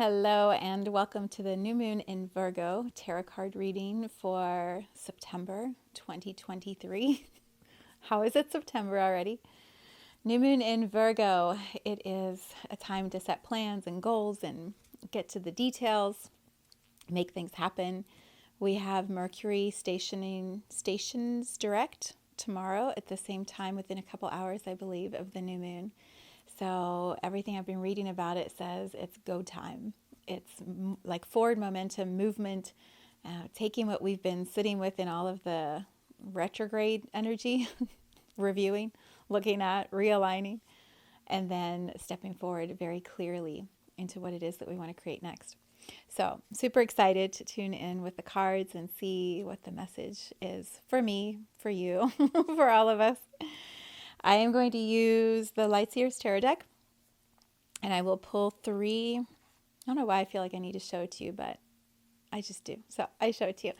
Hello and welcome to the New Moon in Virgo tarot card reading for September 2023. How is it September already? New Moon in Virgo. It is a time to set plans and goals and get to the details, make things happen. We have Mercury stations direct tomorrow at the same time within a couple hours, I believe, of the new moon. So everything I've been reading about it says it's go time. It's like forward momentum, movement, taking what we've been sitting with in all of the retrograde energy, reviewing, looking at, realigning, and then stepping forward very clearly into what it is that we want to create next. So super excited to tune in with the cards and see what the message is for me, for you, for all of us. I am going to use the Lightseers Tarot deck, and I will pull three. I don't know why I feel like I need to show it to you, but I just do. So I show it to you.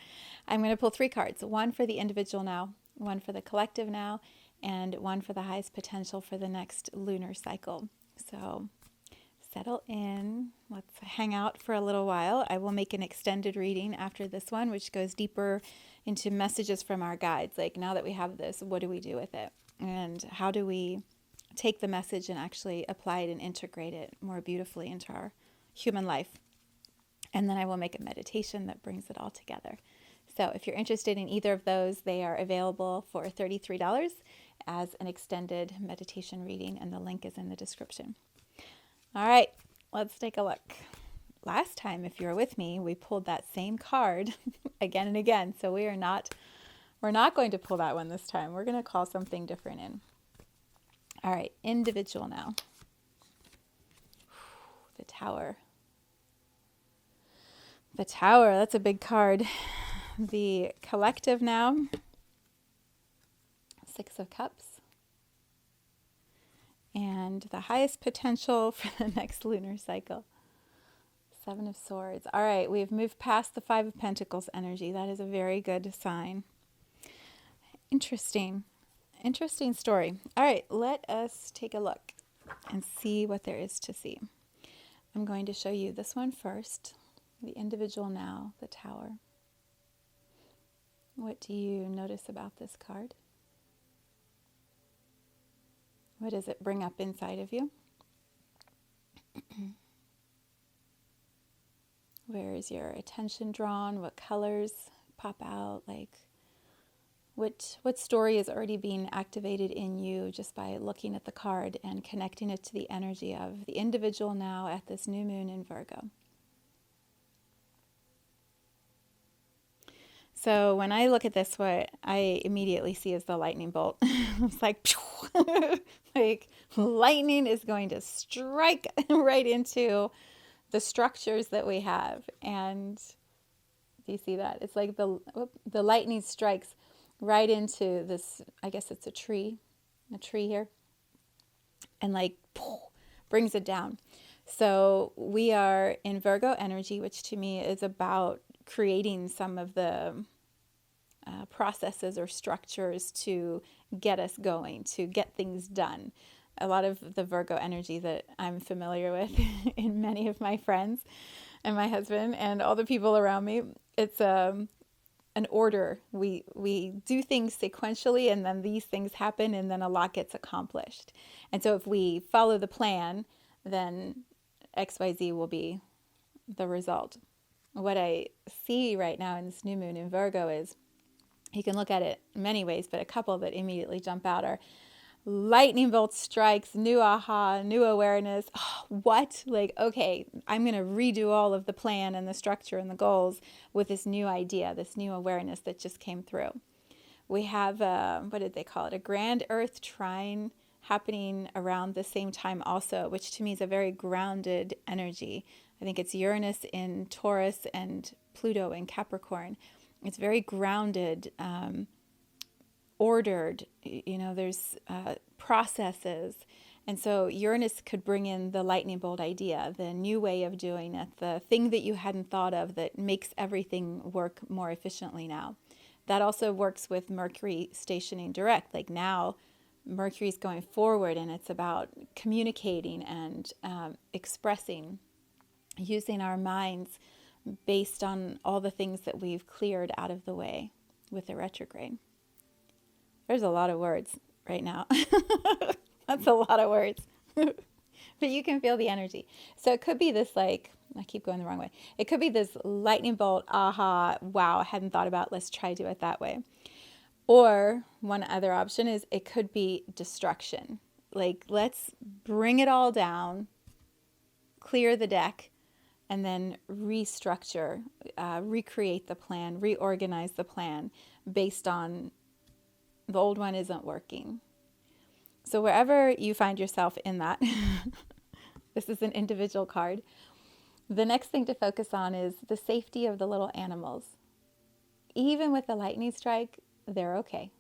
I'm going to pull three cards, one for the individual now, one for the collective now, and one for the highest potential for the next lunar cycle. So settle in. Let's hang out for a little while. I will make an extended reading after this one, which goes deeper into messages from our guides. Like, now that we have this, what do we do with it? And how do we take the message and actually apply it and integrate it more beautifully into our human life? And then I will make a meditation that brings it all together. So if you're interested in either of those, they are available for $33 as an extended meditation reading, and the link is in the description. All right, let's take a look. Last time, if you were with me, we pulled that same card again and again. So we're not going to pull that one this time. We're going to call something different in. All right, individual now. The Tower. The Tower, that's a big card. The collective now. Six of Cups. And the highest potential for the next lunar cycle. Seven of Swords. All right, we've moved past the Five of Pentacles energy. That is a very good sign. Interesting story. All right, let us take a look and see what there is to see. I'm going to show you this one first. The individual now, the Tower. What do you notice about this card? What does it bring up inside of you? Where is your attention drawn? What colors pop out? Like, what story is already being activated in you just by looking at the card and connecting it to the energy of the individual now at this new moon in Virgo? So when I look at this, what I immediately see is the lightning bolt. It's like, like lightning is going to strike right into the structures that we have. And do you see that? It's like the lightning strikes right into this, I guess it's a tree here, and like brings it down. So we are in Virgo energy, which to me is about creating some of the processes or structures to get us going, to get things done. A lot of the Virgo energy that I'm familiar with in many of my friends and my husband and all the people around me, it's an order. We do things sequentially, and then these things happen, and then a lot gets accomplished. And so if we follow the plan, then XYZ will be the result. What I see right now in this new moon in Virgo is, you can look at it many ways, but a couple that immediately jump out are lightning bolt strikes, new aha, new awareness. Oh, what? Like, okay, I'm going to redo all of the plan and the structure and the goals with this new idea, this new awareness that just came through. We have, what did they call it? A grand earth trine happening around the same time also, which to me is a very grounded energy. I think it's Uranus in Taurus and Pluto in Capricorn. It's very grounded, ordered, there's processes. And so Uranus could bring in the lightning bolt idea, the new way of doing it, the thing that you hadn't thought of that makes everything work more efficiently now. That also works with Mercury stationing direct. Like, now Mercury's going forward, and it's about communicating and expressing using our minds based on all the things that we've cleared out of the way with the retrograde. There's a lot of words right now. That's a lot of words. But you can feel the energy. So it could be this, like, I keep going the wrong way. It could be this lightning bolt, aha, wow, I hadn't thought about, let's try do it that way. Or one other option is it could be destruction. Like, let's bring it all down, clear the deck, and then restructure, recreate the plan, reorganize the plan based on the old one isn't working. So wherever you find yourself in that, this is an individual card. The next thing to focus on is the safety of the little animals. Even with the lightning strike, they're okay.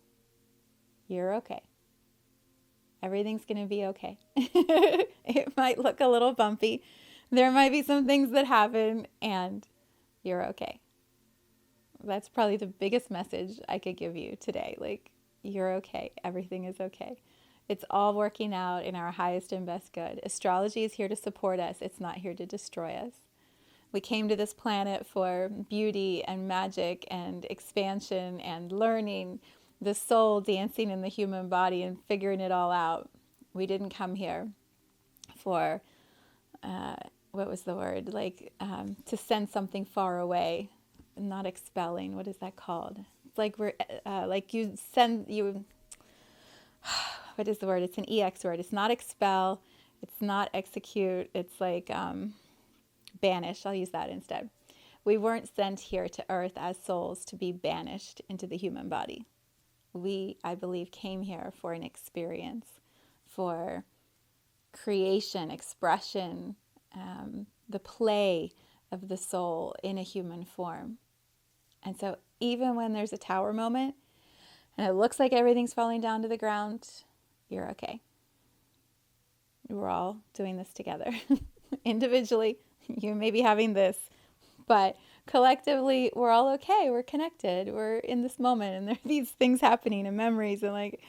You're okay. Everything's going to be okay. It might look a little bumpy. There might be some things that happen, and you're okay. That's probably the biggest message I could give you today. Like, you're okay. Everything is okay. It's all working out in our highest and best good. Astrology is here to support us. It's not here to destroy us. We came to this planet for beauty and magic and expansion and learning, the soul dancing in the human body and figuring it all out. We didn't come here for, what was the word? Like, to send something far away, not expelling. What is that called? It's like we're, like you send, you, what is the word? It's an EX word. It's not expel. It's not execute. It's like banish. I'll use that instead. We weren't sent here to earth as souls to be banished into the human body. We, I believe, came here for an experience, for creation, expression, the play of the soul in a human form. And so even when there's a tower moment and it looks like everything's falling down to the ground, you're okay. We're all doing this together. Individually, you may be having this, but collectively, we're all okay. We're connected. We're in this moment, and there are these things happening and memories, and like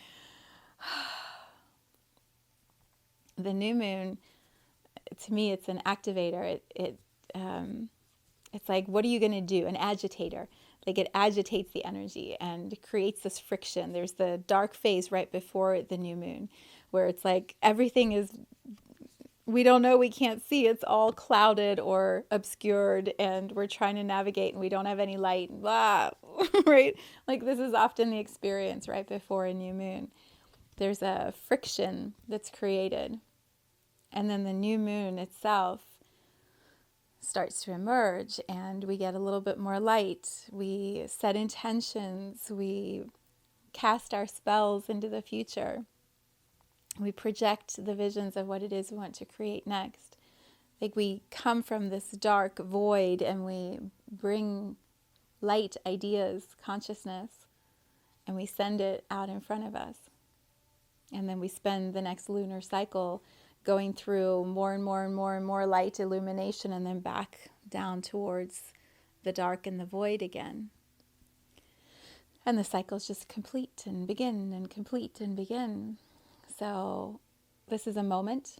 the new moon, to me, it's an activator. It's like, what are you going to do? An agitator. Like, it agitates the energy and creates this friction. There's the dark phase right before the new moon, where it's like everything is, we don't know, we can't see. It's all clouded or obscured, and we're trying to navigate, and we don't have any light. Blah, right? Like, this is often the experience right before a new moon. There's a friction that's created. And then the new moon itself starts to emerge, and we get a little bit more light. We set intentions. We cast our spells into the future. We project the visions of what it is we want to create next. Like, we come from this dark void and we bring light, ideas, consciousness, and we send it out in front of us. And then we spend the next lunar cycle going through more and more and more and more light illumination, and then back down towards the dark and the void again. And the cycles just complete and begin and complete and begin. So this is a moment.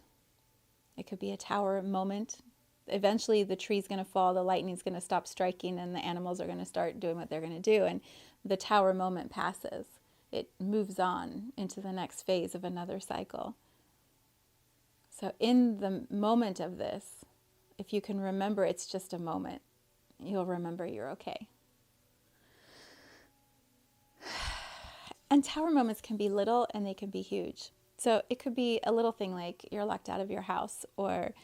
It could be a tower moment. Eventually the tree's going to fall, the lightning's going to stop striking, and the animals are going to start doing what they're going to do. And the tower moment passes. It moves on into the next phase of another cycle. So in the moment of this, if you can remember it's just a moment, you'll remember you're okay. And tower moments can be little and they can be huge. So it could be a little thing like you're locked out of your house, or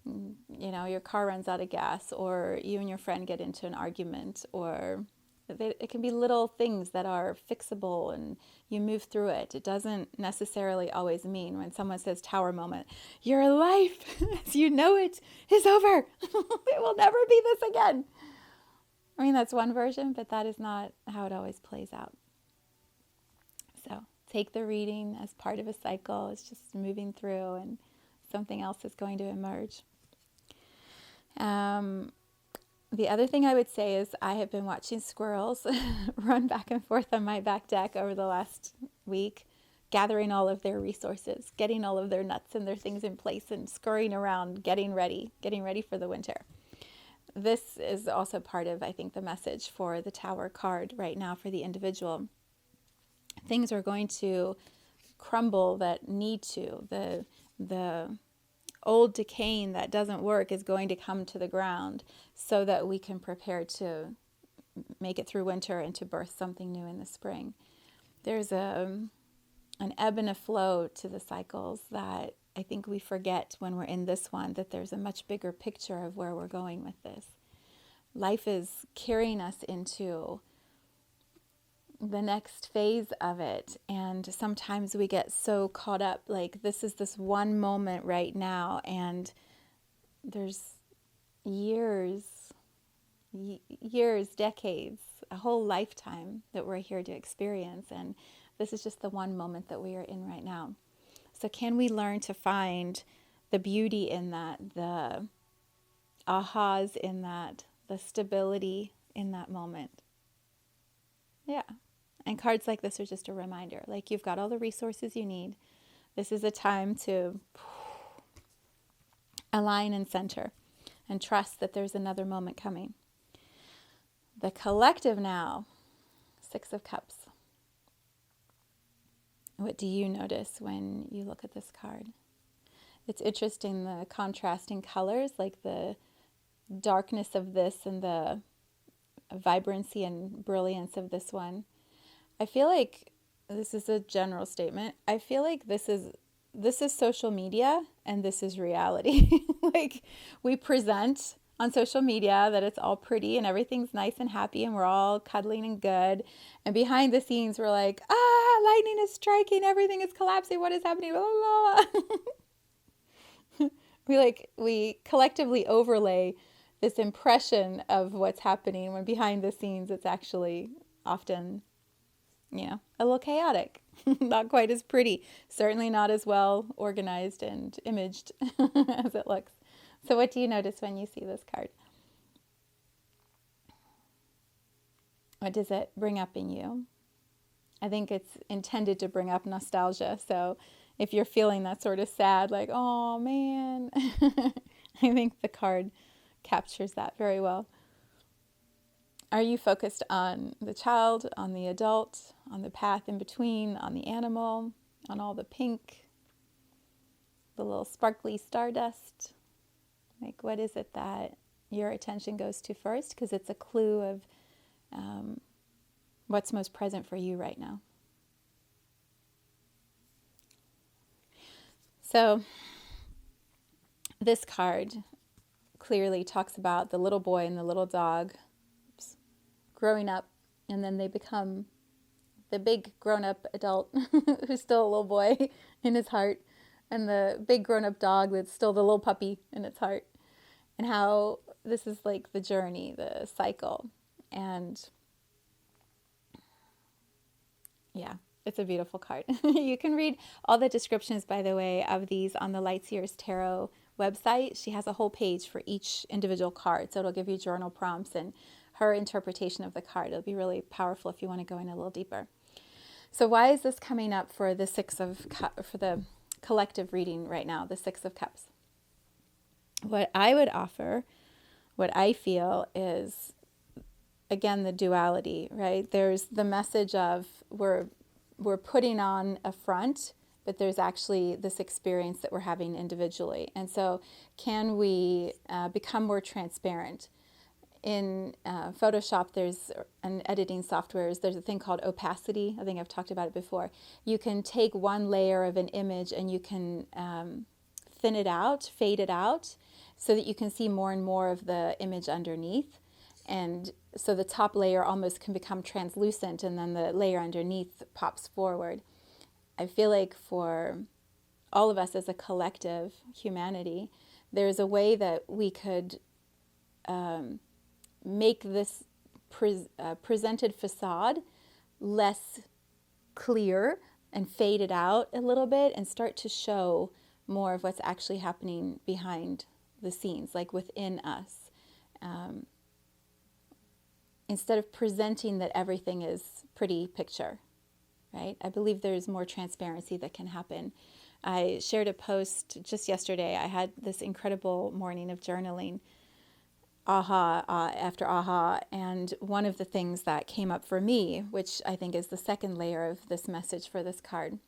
your car runs out of gas, or you and your friend get into an argument, or it can be little things that are fixable and you move through it. It doesn't necessarily always mean when someone says tower moment, your life as you know it is over. It will never be this again. I mean, that's one version, but that is not how it always plays out. So take the reading as part of a cycle. It's just moving through, and something else is going to emerge. The other thing I would say is I have been watching squirrels run back and forth on my back deck over the last week, gathering all of their resources, getting all of their nuts and their things in place and scurrying around, getting ready for the winter. This is also part of, I think, the message for the Tower card right now for the individual. Things are going to crumble that need to. The old decaying that doesn't work is going to come to the ground so that we can prepare to make it through winter and to birth something new in the spring. There's an ebb and a flow to the cycles that I think we forget when we're in this one, that there's a much bigger picture of where we're going with this. Life is carrying us into the next phase of it, and sometimes we get so caught up, like this is this one moment right now, and there's years, decades, a whole lifetime that we're here to experience, and this is just the one moment that we are in right now. So can we learn to find the beauty in that, the ahas in that, the stability in that moment? Yeah. And cards like this are just a reminder, like you've got all the resources you need. This is a time to align and center and trust that there's another moment coming. The collective now, Six of Cups. What do you notice when you look at this card? It's interesting, the contrasting colors, like the darkness of this and the vibrancy and brilliance of this one. I feel like this is a general statement. I feel like this is social media and this is reality. Like we present on social media that it's all pretty and everything's nice and happy and we're all cuddling and good. And behind the scenes we're like, lightning is striking, everything is collapsing, what is happening? Blah, blah, blah. we collectively overlay this impression of what's happening when behind the scenes it's actually often, a little chaotic, not quite as pretty, certainly not as well organized and imaged as it looks. So what do you notice when you see this card? What does it bring up in you? I think it's intended to bring up nostalgia. So if you're feeling that sort of sad, like, oh man, I think the card captures that very well. Are you focused on the child, on the adult, on the path in between, on the animal, on all the pink, the little sparkly stardust? Like, what is it that your attention goes to first? Because it's a clue of what's most present for you right now. So this card clearly talks about the little boy and the little dog growing up, and then they become the big grown-up adult who's still a little boy in his heart, and the big grown-up dog that's still the little puppy in its heart, and how this is like the journey, the cycle. And yeah, it's a beautiful card. You can read all the descriptions, by the way, of these on the Lightseers Tarot website. She has a whole page for each individual card, so it'll give you journal prompts and her interpretation of the card. It'll be really powerful if you want to go in a little deeper. So why is this coming up for the for the collective reading right now, the Six of Cups? What I would offer, what I feel is, again, the duality, right? There's the message of we're putting on a front, but there's actually this experience that we're having individually. And so can we become more transparent? In Photoshop, there's an editing software. There's a thing called opacity. I think I've talked about it before. You can take one layer of an image and you can thin it out, fade it out, so that you can see more and more of the image underneath. And so the top layer almost can become translucent, and then the layer underneath pops forward. I feel like for all of us as a collective humanity, there's a way that we could make this presented facade less clear and fade it out a little bit and start to show more of what's actually happening behind the scenes, like within us. Instead of presenting that everything is pretty picture. right? I believe there's more transparency that can happen. I shared a post just yesterday. I had this incredible morning of journaling, after aha. And one of the things that came up for me, which I think is the second layer of this message for this card,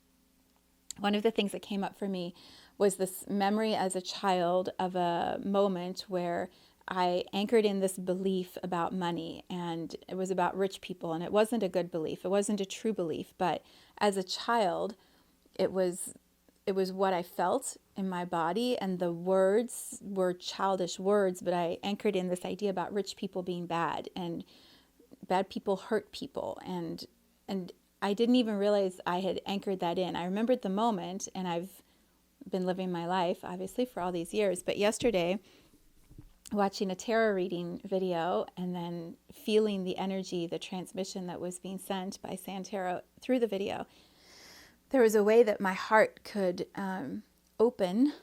one of the things that came up for me was this memory as a child of a moment where I anchored in this belief about money, and it was about rich people, and it wasn't a good belief. It wasn't a true belief, but as a child, it was what I felt in my body, and the words were childish words, but I anchored in this idea about rich people being bad, and bad people hurt people, and I didn't even realize I had anchored that in. I remembered the moment, and I've been living my life obviously for all these years, but yesterday, watching a tarot reading video and then feeling the energy, the transmission that was being sent by Santero through the video, there was a way that my heart could open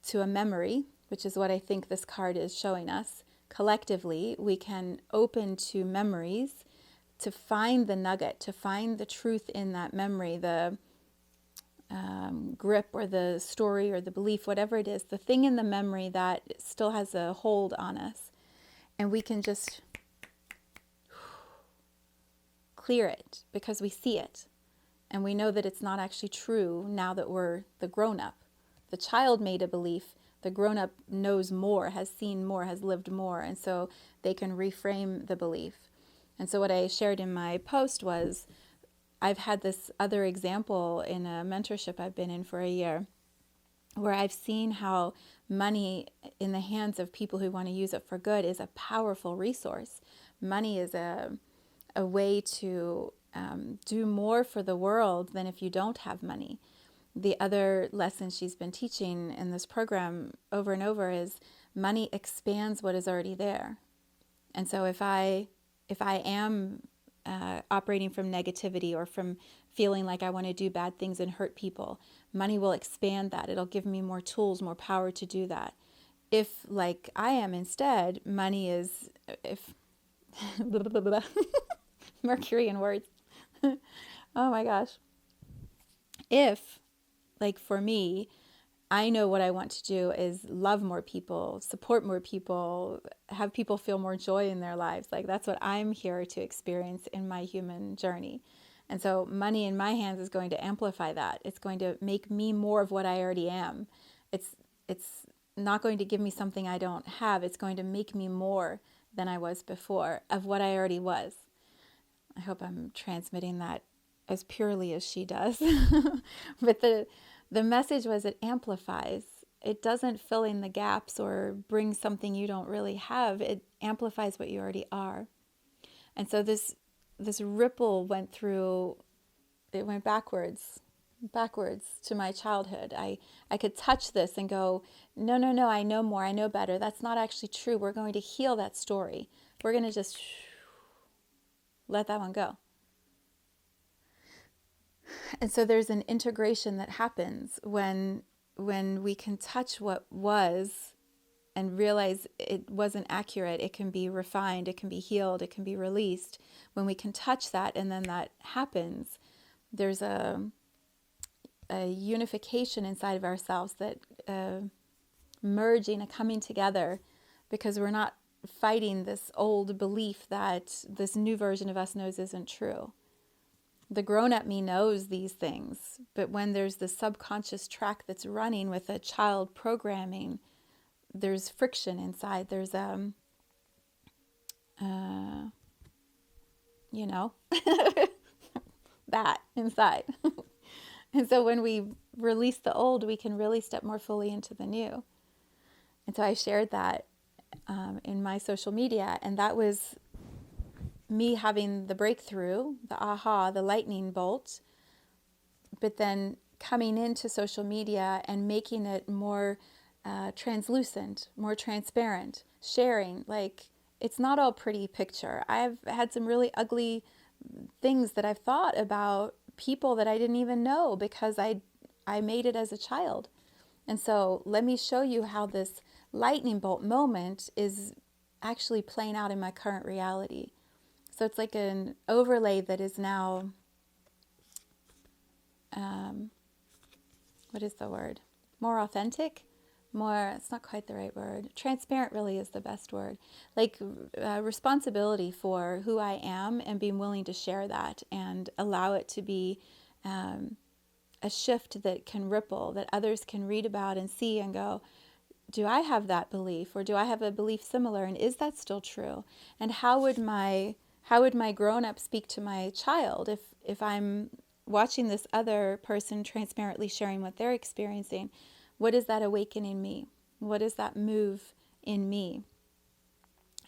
to a memory, which is what I think this card is showing us. Collectively, we can open to memories to find the nugget, to find the truth in that memory, the grip or the story or the belief, whatever it is, the thing in the memory that still has a hold on us. And we can just clear it because we see it. And we know that it's not actually true now that we're the grown-up. The child made a belief. The grown-up knows more, has seen more, has lived more. And so they can reframe the belief. And so what I shared in my post was, I've had this other example in a mentorship I've been in for a year, where I've seen how money in the hands of people who want to use it for good is a powerful resource. Money is a way to do more for the world than if you don't have money. The other lesson she's been teaching in this program over and over is money expands what is already there. And so if I am operating from negativity or from feeling like I want to do bad things and hurt people, money will expand that. It'll give me more tools, more power to do that. If, like I am instead, money is, if Mercury in words. Oh my gosh. If, like for me, I know what I want to do is love more people, support more people, have people feel more joy in their lives. Like that's what I'm here to experience in my human journey. And so money in my hands is going to amplify that. It's going to make me more of what I already am. It's not going to give me something I don't have. It's going to make me more than I was before of what I already was. I hope I'm transmitting that as purely as she does. But the message was, it amplifies. It doesn't fill in the gaps or bring something you don't really have. It amplifies what you already are. And so this ripple went through, it went backwards to my childhood. I could touch this and go, no, I know more, I know better. That's not actually true. We're going to heal that story. We're going to just let that one go. And so there's an integration that happens when we can touch what was and realize it wasn't accurate. It can be refined, it can be healed, it can be released. When we can touch that and then that happens, there's a unification inside of ourselves, that merging, a coming together, because we're not fighting this old belief that this new version of us knows isn't true. The grown-up me knows these things, but when there's the subconscious track that's running with a child programming, there's friction inside. There's that inside. And so when we release the old, we can really step more fully into the new. And so I shared that in my social media, and that was me having the breakthrough, the aha, the lightning bolt, but then coming into social media and making it more translucent, more transparent, sharing, like it's not all pretty picture. I've had some really ugly things that I've thought about people that I didn't even know because I made it as a child. And so let me show you how this lightning bolt moment is actually playing out in my current reality. So it's like an overlay that is now what is the word? More authentic? More, it's not quite the right word. Transparent really is the best word. Like responsibility for who I am and being willing to share that and allow it to be a shift that can ripple, that others can read about and see and go, do I have that belief, or do I have a belief similar, and is that still true? And how would my grown up speak to my child if I'm watching this other person transparently sharing what they're experiencing? What is that awaken in me? What does that move in me?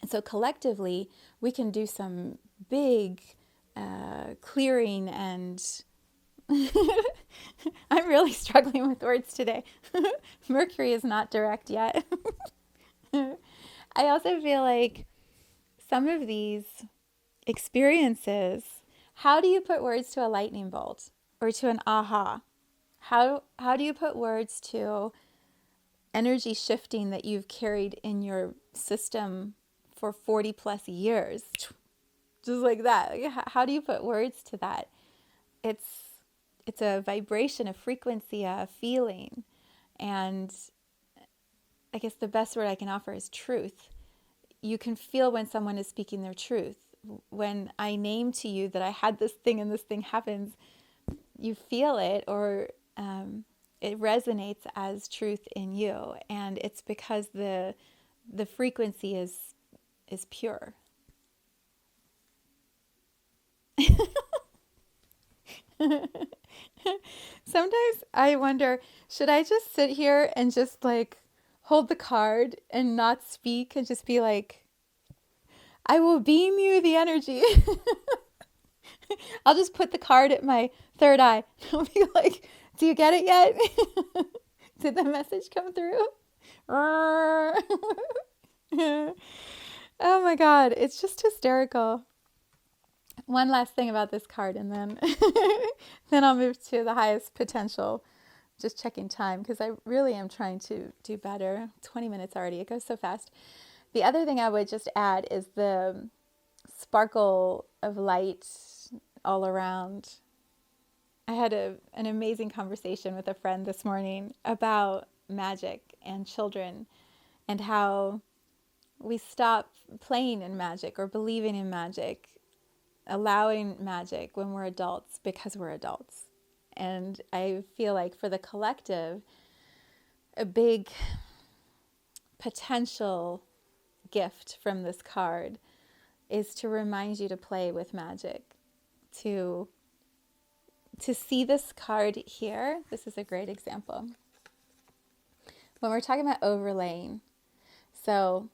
And so collectively, we can do some big clearing and I'm really struggling with words today. Mercury is not direct yet. I also feel like some of these experiences, how do you put words to a lightning bolt or to an aha? How do you put words to energy shifting that you've carried in your system for 40 plus years? Just like that. How do you put words to that? It's a vibration, a frequency, a feeling. And I guess the best word I can offer is truth. You can feel when someone is speaking their truth. When I name to you that I had this thing and this thing happens, you feel it, or it resonates as truth in you. And it's because the frequency is pure. Sometimes I wonder, should I just sit here and just like hold the card and not speak and just be like, I will beam you the energy. I'll just put the card at my third eye. I'll be like, do you get it yet? Did the message come through? Oh my God, it's just hysterical. One last thing about this card, and then then I'll move to the highest potential. Just checking time because I really am trying to do better. 20 minutes already. It goes so fast. The other thing I would just add is the sparkle of light all around. I had an amazing conversation with a friend this morning about magic and children and how we stop playing in magic or believing in magic, allowing magic when we're adults because we're adults. And I feel like for the collective, a big potential gift from this card is to remind you to play with magic, to see this card here. This is a great example. When we're talking about overlaying, so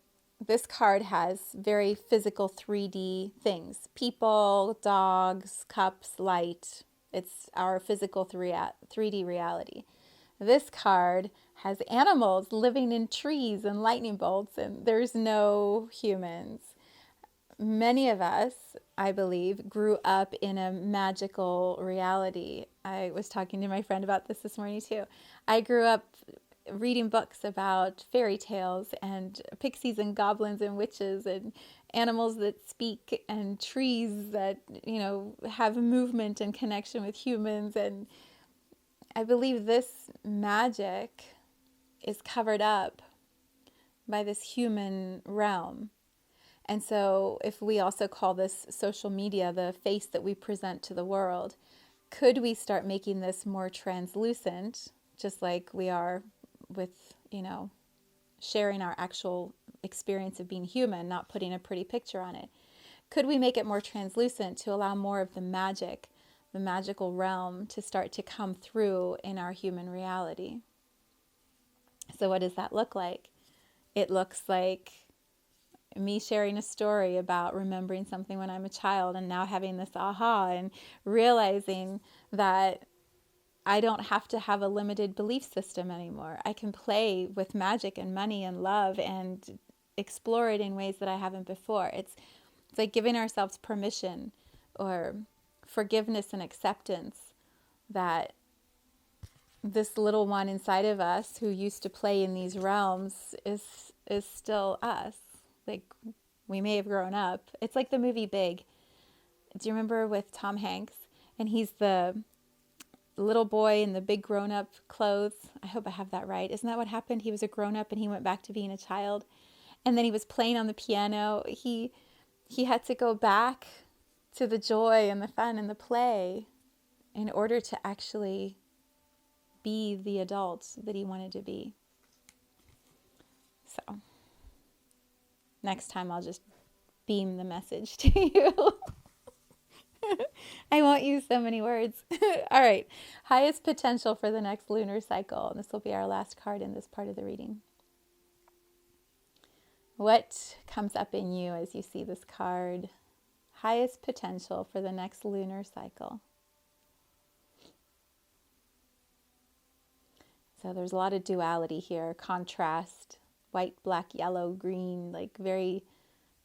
this card has very physical 3D things. People, dogs, cups, light. It's our physical 3D reality. This card has animals living in trees and lightning bolts, and there's no humans. Many of us, I believe, grew up in a magical reality. I was talking to my friend about this morning too. I grew up reading books about fairy tales and pixies and goblins and witches and animals that speak and trees that, have movement and connection with humans. And I believe this magic is covered up by this human realm. And so if we also call this social media the face that we present to the world, could we start making this more translucent, just like we are with, sharing our actual experience of being human, not putting a pretty picture on it? Could we make it more translucent to allow more of the magic, the magical realm to start to come through in our human reality? So what does that look like? It looks like me sharing a story about remembering something when I'm a child and now having this aha and realizing that I don't have to have a limited belief system anymore. I can play with magic and money and love and explore it in ways that I haven't before. It's like giving ourselves permission or forgiveness and acceptance that this little one inside of us who used to play in these realms is still us. Like, we may have grown up. It's like the movie Big. Do you remember with Tom Hanks? And he's the little boy in the big grown-up clothes. I hope I have that right. Isn't that what happened? He was a grown-up and he went back to being a child. And then he was playing on the piano. He had to go back to the joy and the fun and the play in order to actually be the adult that he wanted to be. So next time I'll just beam the message to you. I won't use so many words. All right. Highest potential for the next lunar cycle. And this will be our last card in this part of the reading. What comes up in you as you see this card? Highest potential for the next lunar cycle. So there's a lot of duality here, contrast, white, black, yellow, green, like very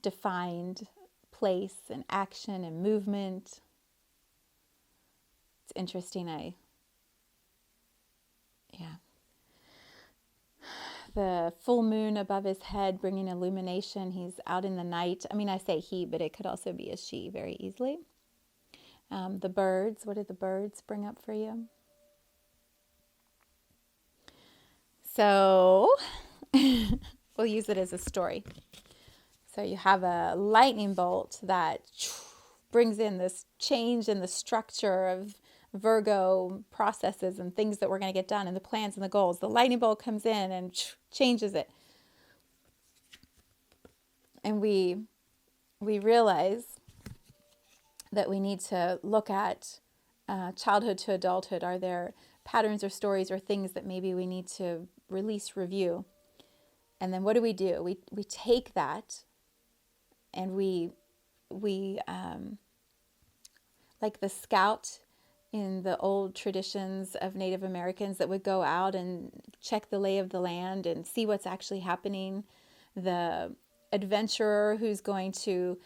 defined place and action and movement. It's interesting. The full moon above his head bringing illumination. He's out in the night. I mean, I say he, but it could also be a she very easily. The birds, what did the birds bring up for you? So we'll use it as a story. So you have a lightning bolt that brings in this change in the structure of Virgo processes and things that we're going to get done and the plans and the goals. The lightning bolt comes in and changes it. And we realize that we need to look at childhood to adulthood. Are there patterns or stories or things that maybe we need to release, review? And then what do? We take that and we like the scout in the old traditions of Native Americans that would go out and check the lay of the land and see what's actually happening. The adventurer who's going to,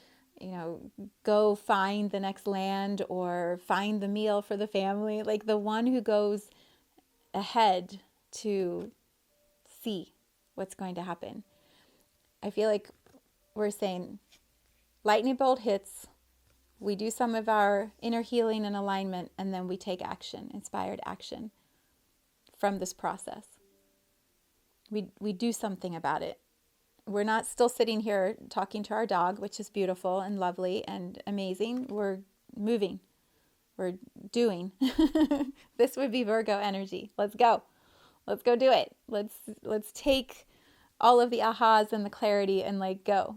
go find the next land or find the meal for the family. Like the one who goes ahead to see what's going to happen. I feel like we're saying lightning bolt hits, we do some of our inner healing and alignment, and then we take action, inspired action from this process. We do something about it. We're not still sitting here talking to our dog, which is beautiful and lovely and amazing. We're moving. We're doing. This would be Virgo energy. Let's go. Let's go do it. Let's take all of the ahas and the clarity and go.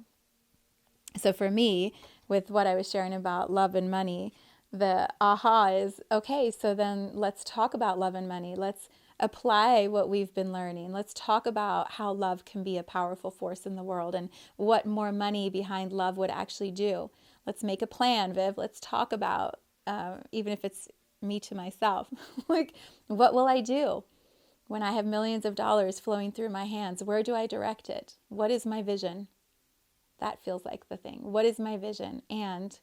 So for me, with what I was sharing about love and money, the aha is, okay, so then let's talk about love and money. Let's apply what we've been learning. Let's talk about how love can be a powerful force in the world and what more money behind love would actually do. Let's make a plan, Viv. Let's talk about, even if it's me to myself, what will I do when I have millions of dollars flowing through my hands? Where do I direct it? What is my vision? That feels like the thing. What is my vision? And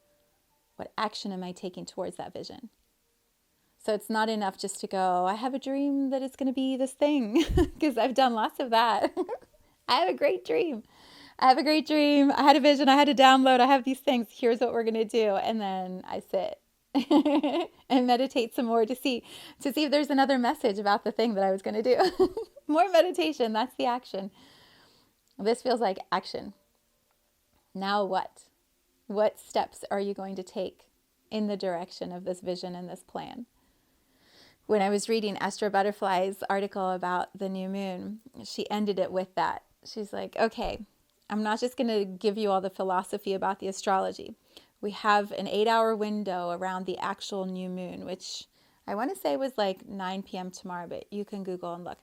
what action am I taking towards that vision? So it's not enough just to go, I have a dream that it's going to be this thing, because I've done lots of that. I have a great dream. I had a vision. I had a download. I have these things. Here's what we're going to do. And then I sit and meditate some more to see if there's another message about the thing that I was going to do. More meditation. That's the action. This feels like action. Now what? What steps are you going to take in the direction of this vision and this plan? When I was reading Esther Butterfly's article about the new moon, she ended it with that. She's like, okay, I'm not just going to give you all the philosophy about the astrology. We have an 8-hour window around the actual new moon, which I want to say was 9 p.m. tomorrow, but you can Google and look.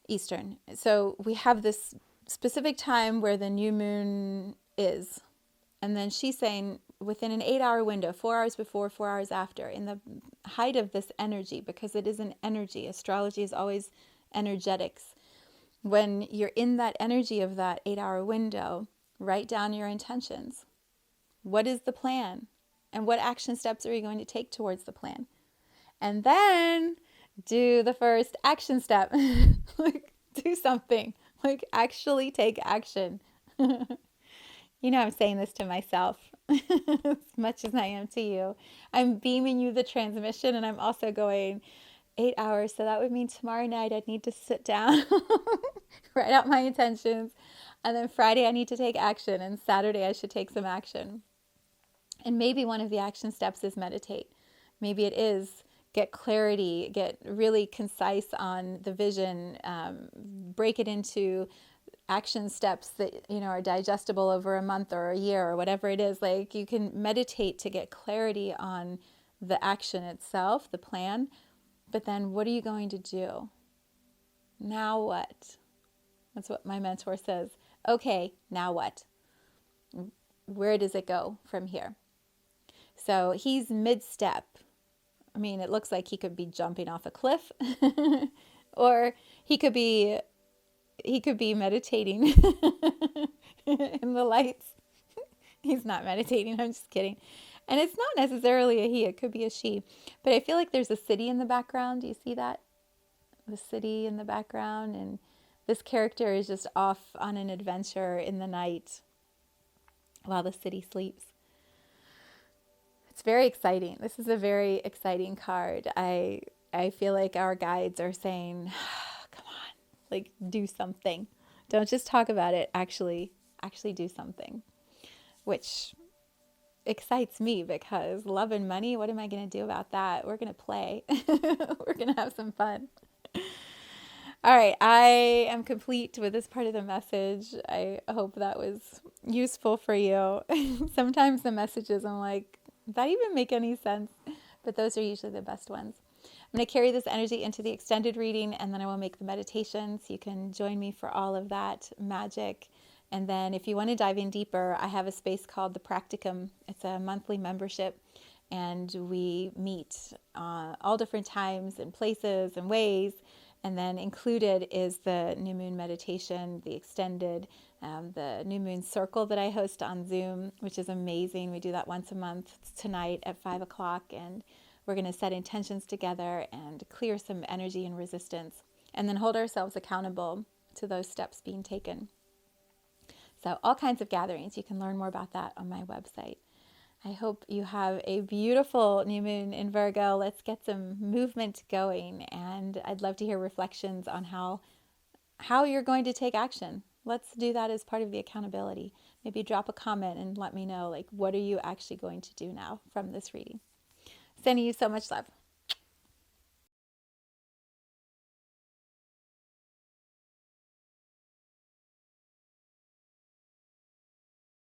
Eastern. So we have this specific time where the new moon is. And then she's saying within an 8-hour window, 4 hours before, 4 hours after, in the height of this energy, because it is an energy. Astrology is always energetics. When you're in that energy of that 8-hour window, write down your intentions. What is the plan? And what action steps are you going to take towards the plan? And then do the first action step. Do something. Actually take action. I'm saying this to myself. as much as I am to you. I'm beaming you the transmission, and I'm also going 8 hours. So that would mean tomorrow night I'd need to sit down, write out my intentions, and then Friday I need to take action, and Saturday I should take some action. And maybe one of the action steps is meditate. Maybe it is get clarity, get really concise on the vision, break it into action steps that are digestible over a month or a year or whatever it is. Like, you can meditate to get clarity on the action itself, the plan, but then what are you going to do? Now what? That's what my mentor says. Okay, now what? Where does it go from here? So he's mid-step. I mean, it looks like he could be jumping off a cliff or he could be meditating in the lights. He's not meditating, I'm just kidding. And it's not necessarily a he, it could be a she. But I feel like there's a city in the background. Do you see that? The city in the background. And this character is just off on an adventure in the night while the city sleeps. It's very exciting. This is a very exciting card. I feel like our guides are saying, come on, like, do something. Don't just talk about it. Actually do something. Which excites me, because love and money, what am I going to do about that? We're going to play. We're going to have some fun. All right, I am complete with this part of the message. I hope that was useful for you. Sometimes the messages, I'm like, does that even make any sense? But those are usually the best ones. I'm going to carry this energy into the extended reading, and then I will make the meditations. You can join me for all of that magic. And then if you want to dive in deeper, I have a space called the Practicum. It's a monthly membership, and we meet all different times and places and ways. And then included is the new moon meditation, the extended, the new moon circle that I host on Zoom, which is amazing. We do that once a month. It's tonight at 5 o'clock, and we're going to set intentions together and clear some energy and resistance, and then hold ourselves accountable to those steps being taken. So all kinds of gatherings. You can learn more about that on my website. I hope you have a beautiful new moon in Virgo. Let's get some movement going, and I'd love to hear reflections on how you're going to take action. Let's do that as part of the accountability. Maybe drop a comment and let me know, like, what are you actually going to do now from this reading? Sending you so much love.